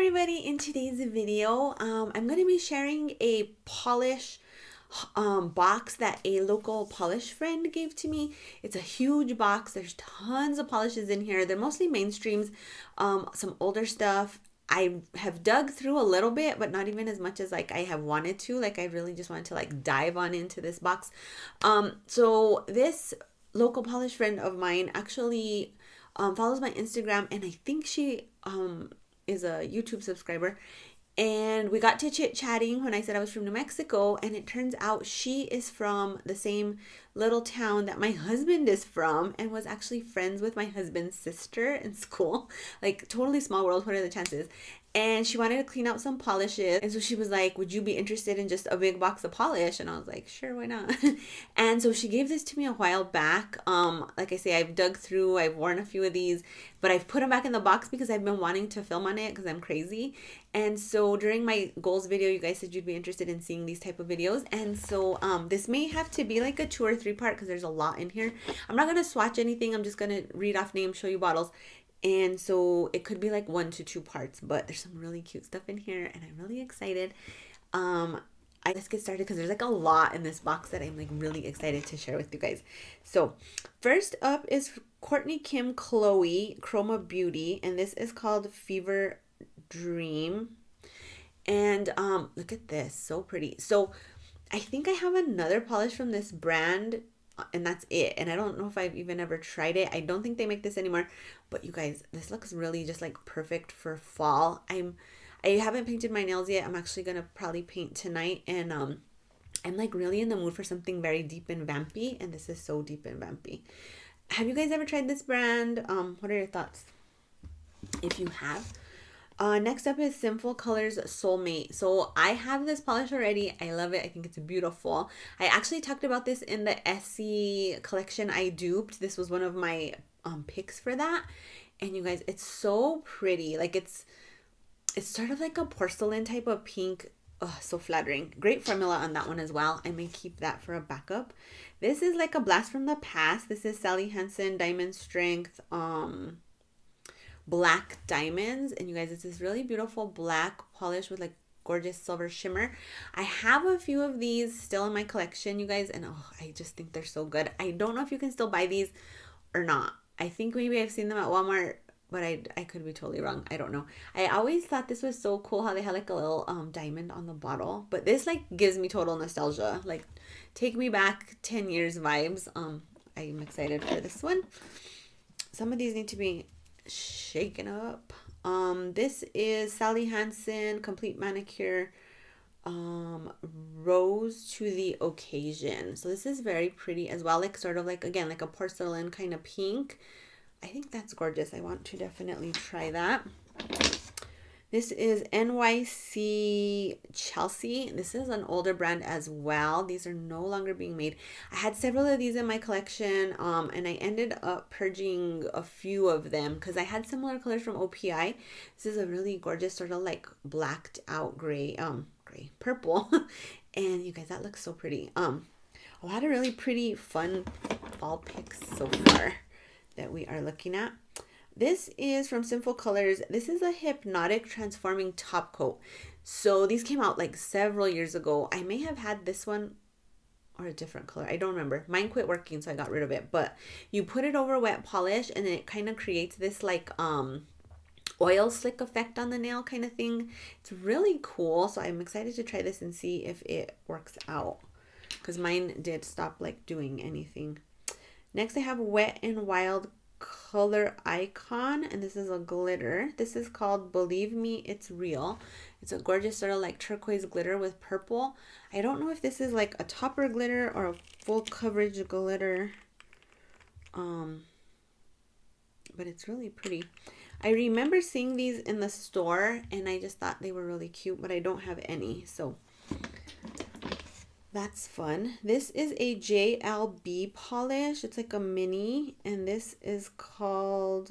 everybody, in today's video I'm going to be sharing a polish box that a local polish friend gave to me. It's a huge box. There's tons of polishes in here. They're mostly mainstreams, some older stuff. I have dug through a little bit, but not even as much as like I have wanted to. Like I really just wanted to like dive on into this box. So this local polish friend of mine actually follows my Instagram, and I think she is a YouTube subscriber. And we got to chit-chatting when I said I was from New Mexico, and it turns out she is from the same little town that my husband is from and was actually friends with my husband's sister in school. Like totally small world, what are the chances? And she wanted to clean out some polishes, and so she was like, would you be interested in just a big box of polish? And I was like, sure, why not? And so she gave this to me a while back. Like I say, I've dug through, I've worn a few of these, but I've put them back in the box because I've been wanting to film on it because I'm crazy. And so during my goals video, you guys said you'd be interested in seeing these type of videos. And so this may have to be like a 2 or 3 part because there's a lot in here. I'm not going to swatch anything. I'm just going to read off names, show you bottles. And so it could be like 1 to 2 parts, but there's some really cute stuff in here and I'm really excited. Let's get started because there's like a lot in this box that I'm like really excited to share with you guys. So first up is Courtney Kim Chloe Chroma Beauty, and this is called Fever Dream. And look at this, so pretty. So I think I have another polish from this brand, and that's it. And I don't know if I've even ever tried it. I don't think they make this anymore, but you guys, this looks really just like perfect for fall. I haven't painted my nails yet. I'm actually gonna probably paint tonight, and I'm like really in the mood for something very deep and vampy, and this is so deep and vampy. Have you guys ever tried this brand? What are your thoughts if you have? Next up is Sinful Colors Soulmate. So I have this polish already. I love it. I think it's beautiful. I actually talked about this in the Essie collection I duped. This was one of my picks for that. And you guys, it's so pretty. Like it's sort of like a porcelain type of pink. Oh, so flattering. Great formula on that one as well. I may keep that for a backup. This is like a blast from the past. This is Sally Hansen Diamond Strength black diamonds, and you guys, it's this really beautiful black polish with like gorgeous silver shimmer. I have a few of these still in my collection, you guys, and oh, I just think they're so good. I don't know if you can still buy these or not. I think maybe I've seen them at Walmart, but I could be totally wrong. I don't know. I always thought this was so cool how they had like a little diamond on the bottle, but this like gives me total nostalgia, like take me back 10 years vibes. I'm excited for this one. Some of these need to be shaken up. This is Sally Hansen Complete Manicure Rose to the Occasion. So this is very pretty as well, like sort of like, again, like a porcelain kind of pink. I think that's gorgeous. I want to definitely try that. This is NYC Chelsea. This is an older brand as well. These are no longer being made. I had several of these in my collection, and I ended up purging a few of them because I had similar colors from OPI. This is a really gorgeous sort of like blacked out purple. And you guys, that looks so pretty. A lot of really pretty, fun fall picks so far that we are looking at. This is from Sinful Colors. This is a hypnotic transforming top coat. So these came out like several years ago. I may have had this one or a different color. I don't remember. Mine quit working, so I got rid of it. But you put it over wet polish, and then it kind of creates this like oil slick effect on the nail kind of thing. It's really cool. So I'm excited to try this and see if it works out, because mine did stop like doing anything. Next I have Wet and Wild Color Icon, and this is a glitter. This is called Believe Me It's Real. It's a gorgeous sort of like turquoise glitter with purple. I don't know if this is like a topper glitter or a full coverage glitter, but it's really pretty. I remember seeing these in the store and I just thought they were really cute, but I don't have any, so that's fun. This is a JLB polish. It's like a mini, and this is called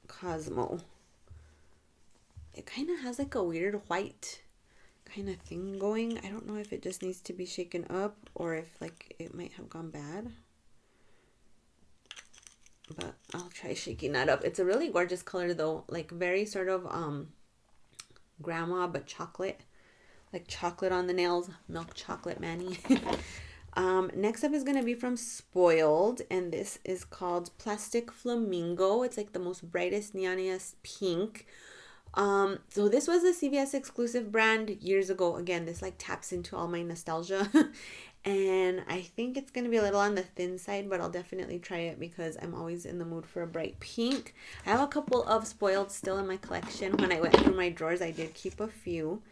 Cosmo. It kind of has like a weird white kind of thing going. I don't know if it just needs to be shaken up or if like it might have gone bad, but I'll try shaking that up. It's a really gorgeous color though, like very sort of grandma, but chocolate. Like chocolate on the nails. Milk chocolate Manny. Next up is going to be from Spoiled, and this is called Plastic Flamingo. It's like the most brightest, neoniest pink. So this was a CVS exclusive brand years ago. Again, this like taps into all my nostalgia. And I think it's going to be a little on the thin side, but I'll definitely try it because I'm always in the mood for a bright pink. I have a couple of Spoiled still in my collection. When I went through my drawers, I did keep a few.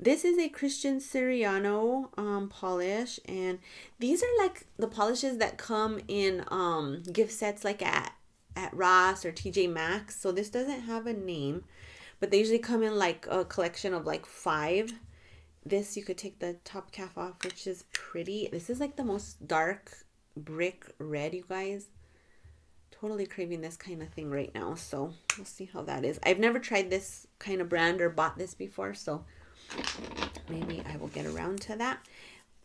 This is a Christian Siriano polish, and these are like the polishes that come in gift sets like at Ross or TJ Maxx. So this doesn't have a name, but they usually come in like a collection of like 5. This, you could take the top cap off, which is pretty. This is like the most dark brick red, you guys. Totally craving this kind of thing right now. So we'll see how that is. I've never tried this kind of brand or bought this before, so maybe I will get around to that.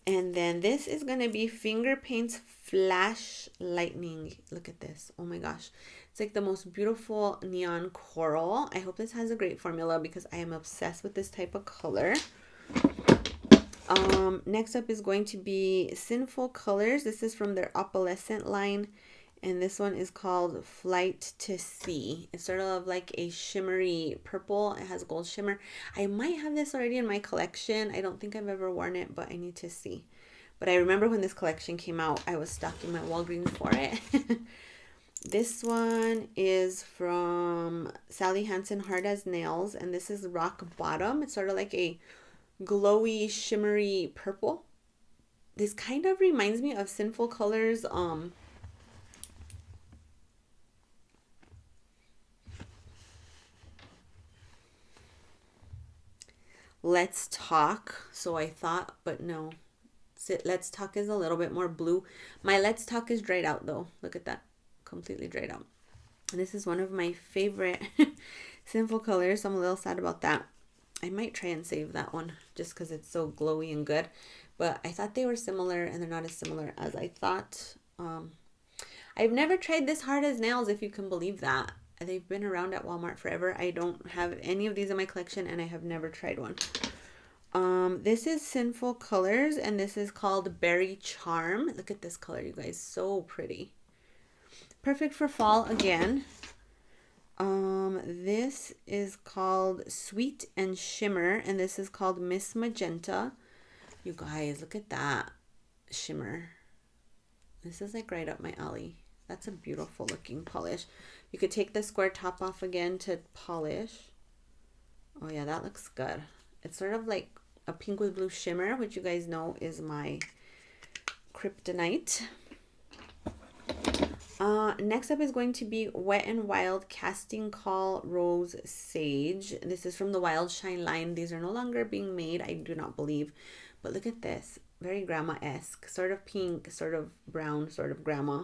And then this is going to be Finger Paints Flash Lightning. Look at this. Oh my gosh. It's like the most beautiful neon coral. I hope this has a great formula because I am obsessed with this type of color. Next up is going to be Sinful Colors. This is from their Opalescent line, and this one is called Flight to Sea. It's sort of like a shimmery purple. It has gold shimmer. I might have this already in my collection. I don't think I've ever worn it, but I need to see. But I remember when this collection came out, I was stocking my Walgreens for it. This one is from Sally Hansen Hard as Nails, and this is Rock Bottom. It's sort of like a glowy, shimmery purple. This kind of reminds me of Sinful Colors. Let's Talk. So I thought, but no. Let's Talk is a little bit more blue. My Let's Talk is dried out though. Look at that. Completely dried out. And this is one of my favorite Sinful Colors. So I'm a little sad about that. I might try and save that one just because it's so glowy and good. But I thought they were similar, and they're not as similar as I thought. I've never tried this Hard as Nails, if you can believe that. They've been around at Walmart forever. I don't have any of these in my collection, and I have never tried one. This is Sinful Colors, and this is called Berry Charm. Look at this color, you guys. So pretty. Perfect for fall again. This is called Sweet and Shimmer, and this is called Miss Magenta. You guys, look at that shimmer. This is like right up my alley. That's a beautiful looking polish. You could take the square top off again to polish. Oh yeah, that looks good. It's sort of like a pink with blue shimmer, which you guys know is my kryptonite. Next up is going to be Wet n Wild Casting Call Rose Sage. This is from the Wild Shine line. These are no longer being made, I do not believe. But look at this. Very grandma-esque. Sort of pink, sort of brown, sort of grandma.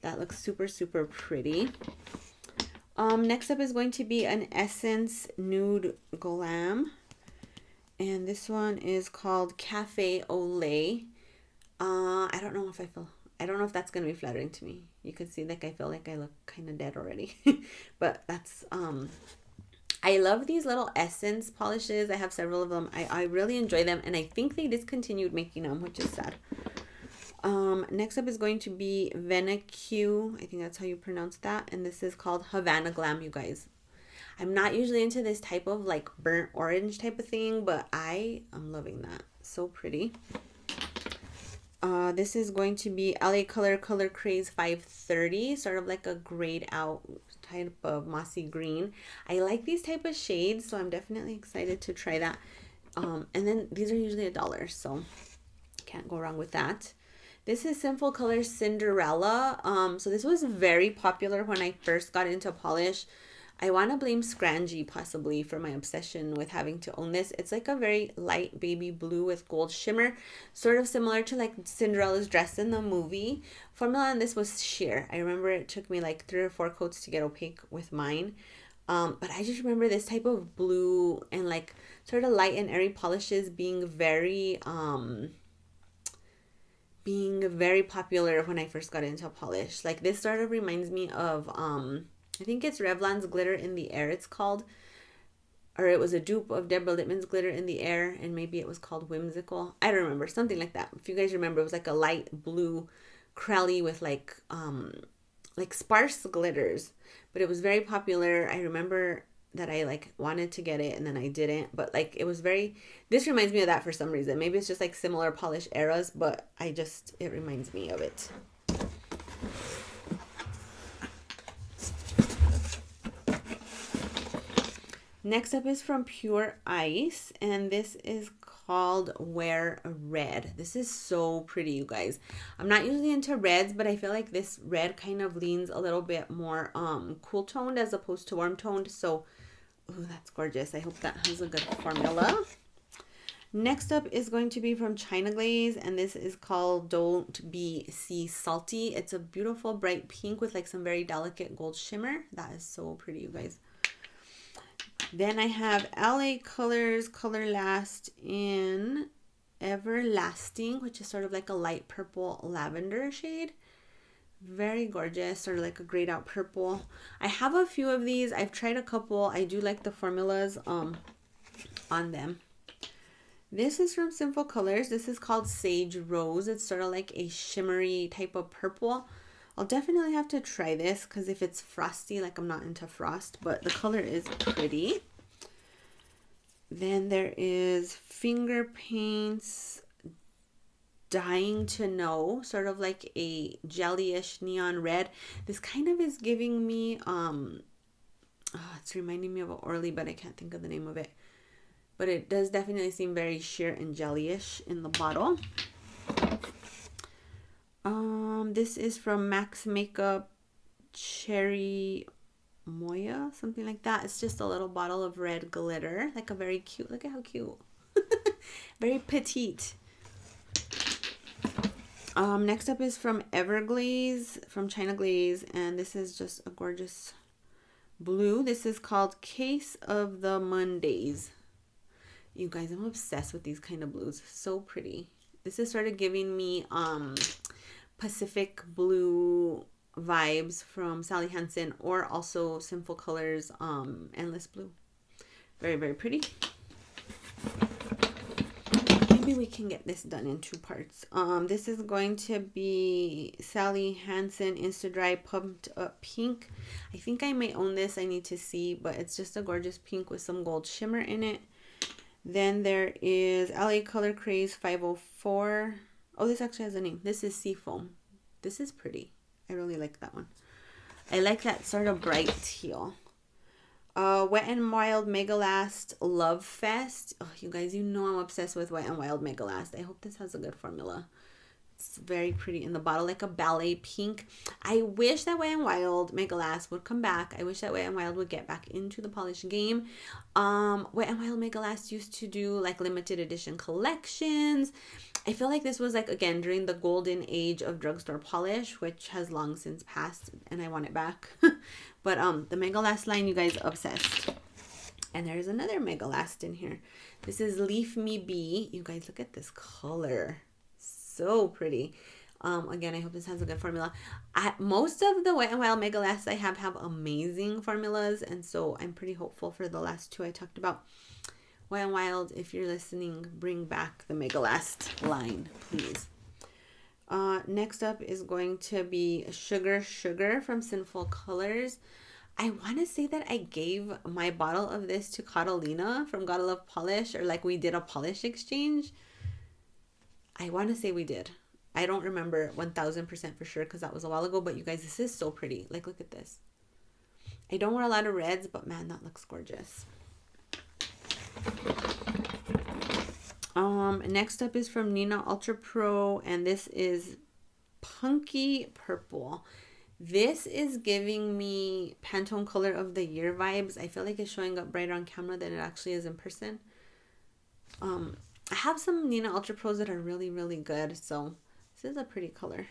That looks super, super pretty. Next up is going to be an Essence Nude Glam. And this one is called Cafe Olay. I don't know if that's going to be flattering to me. You can see like I feel like I look kind of dead already. But that's, I love these little Essence polishes. I have several of them. I really enjoy them. And I think they discontinued making them, which is sad. Next up is going to be Veneque. I think that's how you pronounce that. And this is called Havana Glam, you guys. I'm not usually into this type of like burnt orange type of thing, but I am loving that. So pretty. This is going to be LA Color Craze 530, sort of like a grayed out type of mossy green. I like these type of shades, so I'm definitely excited to try that. And then these are usually $1, so can't go wrong with that. This is Sinful Colors Cinderella. So this was very popular when I first got into polish. I want to blame Scrangy possibly for my obsession with having to own this. It's like a very light baby blue with gold shimmer, sort of similar to like Cinderella's dress in the movie. Formula on this was sheer. I remember it took me like 3 or 4 coats to get opaque with mine. But I just remember this type of blue and like sort of light and airy polishes being very popular when I first got into polish. Like this sort of reminds me of I think it's Revlon's Glitter in the Air, it's called. or it was a dupe of Deborah Littman's Glitter in the Air, and maybe it was called Whimsical. I don't remember, something like that. If you guys remember, it was like a light blue crowley with like sparse glitters, but it was very popular. I remember that I like wanted to get it and then I didn't, but like it was very, this reminds me of that for some reason. Maybe it's just like similar polish eras, but it reminds me of it. Next up is from Pure Ice, and this is called Wear Red. This is so pretty, you guys. I'm not usually into reds, but I feel like this red kind of leans a little bit more cool toned as opposed to warm toned. So, ooh, that's gorgeous. I hope that has a good formula. Next up is going to be from China Glaze, and this is called Don't Be Sea Salty. It's a beautiful bright pink with like some very delicate gold shimmer. That is so pretty, you guys. Then I have LA Colors Color Last in Everlasting, which is sort of like a light purple lavender shade. Very gorgeous, sort of like a grayed out purple. I have a few of these. I've tried a couple. I do like the formulas on them. This is from Sinful Colors. This is called Sage Rose. It's sort of like a shimmery type of purple. I'll definitely have to try this because if it's frosty, like I'm not into frost, but the color is pretty. Then there is Finger Paints Dying to Know, sort of like a jellyish neon red. This kind of is giving me, it's reminding me of an Orly, but I can't think of the name of it. But it does definitely seem very sheer and jellyish in the bottle. This is from Max Makeup Cherry Moya, something like that. It's just a little bottle of red glitter, like a very cute, look at how cute. Very petite. Next up is from Everglaze, from China Glaze, and this is just a gorgeous blue. This is called Case of the Mondays. You guys, I'm obsessed with these kind of blues. So pretty. This is sort of giving me Pacific Blue vibes from Sally Hansen, or also Sinful Colors Endless Blue. Very, very pretty. Maybe we can get this done in 2 parts. This is going to be Sally Hansen Insta Dry Pumped Up Pink. I think I may own this. I need to see, but it's just a gorgeous pink with some gold shimmer in it. Then there is LA Color Craze 504. Oh, this actually has a name. This is Seafoam. This is pretty. I really like that one. I like that sort of bright teal. Wet n Wild Mega Last Love Fest. Oh, you guys, you know I'm obsessed with Wet n Wild Mega Last. I hope this has a good formula. It's very pretty in the bottle, like a ballet pink. I wish that Wet n Wild Mega Last would come back. I wish that Wet n Wild would get back into the polish game. Wet n Wild Mega Last used to do like limited edition collections. I feel like this was like, again, during the golden age of drugstore polish, which has long since passed, and I want it back. But the Mega Last line, you guys, obsessed. And there's another Mega Last in here. This is Leaf Me Be. You guys, look at this color. So pretty. Again, I hope this has a good formula. Most of the Wet n Wild Mega Lasts I have amazing formulas, and so I'm pretty hopeful for the last 2 I talked about. Wet n Wild, if you're listening, bring back the Mega Last line, please. Next up is going to be Sugar Sugar from Sinful Colors. I want to say that I gave my bottle of this to Catalina from Gotta Love Polish, or like we did a polish exchange. I want to say we did. I don't remember 1000% for sure because that was a while ago, but you guys, this is so pretty. Like, look at this. I don't wear a lot of reds, but man, that looks gorgeous. Next up is from Nina Ultra Pro, and this is Punky Purple. This is giving me Pantone Color of the Year vibes. I feel like it's showing up brighter on camera than it actually is in person. I have some Nina Ultra Pros that are really, really good, so this is a pretty color.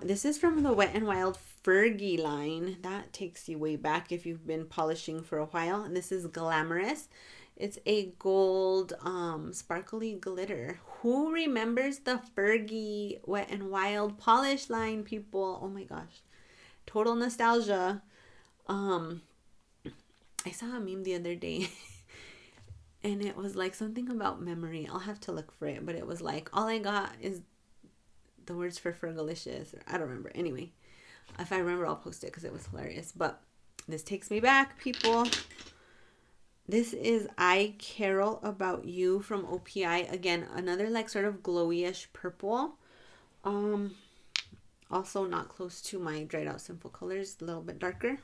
This is from the Wet n Wild Fergie line. That takes you way back if you've been polishing for a while. And this is Glamorous. It's a gold sparkly glitter. Who remembers the Fergie Wet n Wild polish line, people? Oh my gosh. Total nostalgia. I saw a meme the other day and it was like something about memory. I'll have to look for it, but it was like, all I got is the words for Fergalicious. I don't remember. Anyway, if I remember, I'll post it because it was hilarious. But this takes me back, people. This is I Carol About You from OPI. Again, another like sort of glowy-ish purple. Also not close to my dried out Sinful Colors, a little bit darker.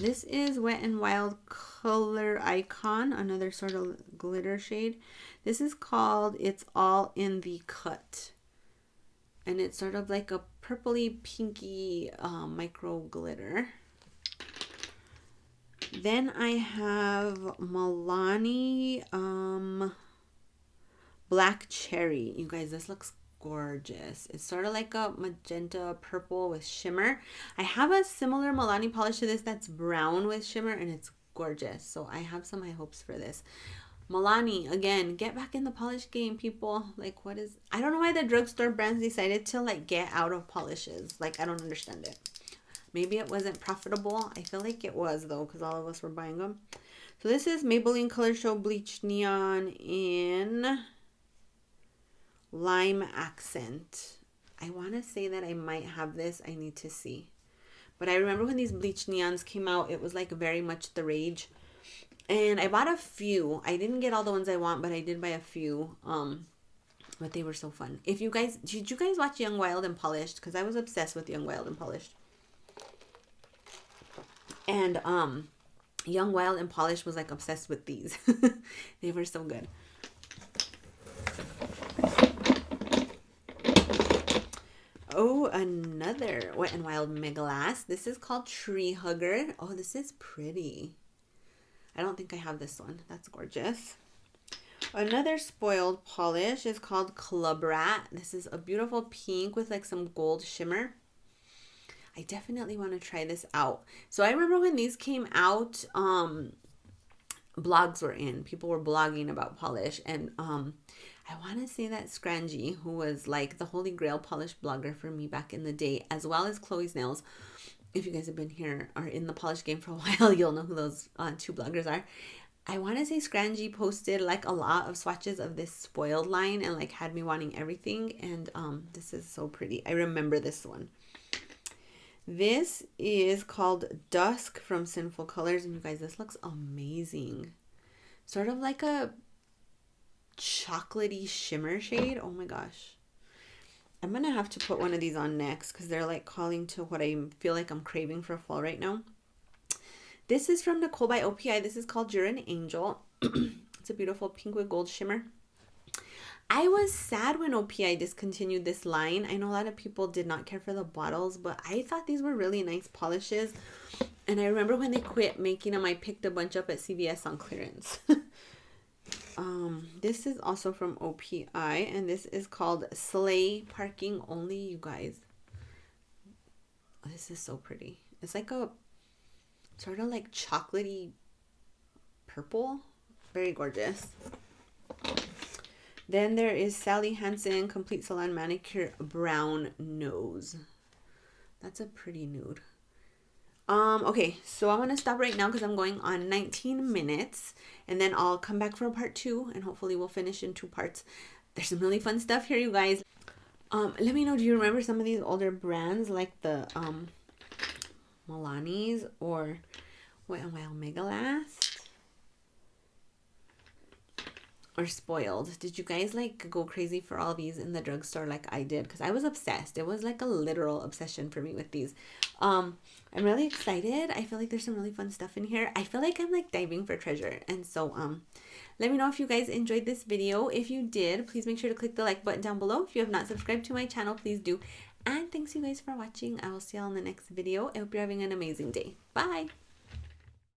This is Wet and Wild Color Icon, another sort of glitter shade. This is called It's All in the Cut. And it's sort of like a purpley pinky micro glitter. Then I have Milani Black Cherry. You guys, this looks gorgeous. It's sort of like a magenta purple with shimmer. I have a similar Milani polish to this that's brown with shimmer, and it's gorgeous. So I have some high hopes for this. Milani, again, get back in the polish game, people. Like, what is... I don't know why the drugstore brands decided to, like, get out of polishes. Like, I don't understand it. Maybe it wasn't profitable. I feel like it was, though, because all of us were buying them. So this is Maybelline Color Show Bleach Neon in Lime Accent. I want to say that I might have this. I need to see. But I remember when these bleach neons came out, it was like very much the rage. And I bought a few. I didn't get all the ones I want, but I did buy a few. But they were so fun. If you guys, did you guys watch Young, Wild, and Polished? Because I was obsessed with Young, Wild, and Polished. And Young, Wild, and Polished was like obsessed with these. They were so good. Oh, another Wet and Wild Mega Last. This is called Tree Hugger. Oh, this is pretty. I don't think I have this one. That's gorgeous. Another spoiled polish is called Club Rat. This is a beautiful pink with like some gold shimmer. I definitely want to try this out. So I remember when these came out, blogs were in. People were blogging about polish. And I want to say that Scrangy, who was like the holy grail polish blogger for me back in the day, as well as Chloe's Nails. If you guys have been here or in the polish game for a while, you'll know who those two bloggers are. I want to say Scrangy posted like a lot of swatches of this spoiled line and like had me wanting everything. And this is so pretty. I remember this one. This is called Dusk from Sinful Colors. And you guys, this looks amazing. Sort of like a chocolatey shimmer shade. Oh my gosh. I'm going to have to put one of these on next because they're like calling to what I feel like I'm craving for fall right now. This is from Nicole by OPI. This is called You're an Angel. It's a beautiful pink with gold shimmer. I was sad when OPI discontinued this line. I know a lot of people did not care for the bottles, but I thought these were really nice polishes. And I remember when they quit making them, I picked a bunch up at CVS on clearance. This is also from OPI, and this is called Slay Parking Only, you guys. This is so pretty. It's like a sort of like chocolatey purple. Very gorgeous. Then there is Sally Hansen Complete Salon Manicure Brown Nose. That's a pretty nude. Okay, so I'm gonna stop right now because I'm going on 19 minutes, and then I'll come back for a part 2, and hopefully we'll finish in 2 parts. There's some really fun stuff here, you guys. Let me know, do you remember some of these older brands like the Milani's or Wet n Wild Mega Last or Spoiled? Did you guys like go crazy for all these in the drugstore like I did? Because I was obsessed. It was like a literal obsession for me with these. I'm really excited. I feel like there's some really fun stuff in here. I feel like I'm like diving for treasure. And so let me know if you guys enjoyed this video. If you did, please make sure to click the like button down below. If you have not subscribed to my channel, please do. And thanks you guys for watching. I will see y'all in the next video. I hope you're having an amazing day. Bye.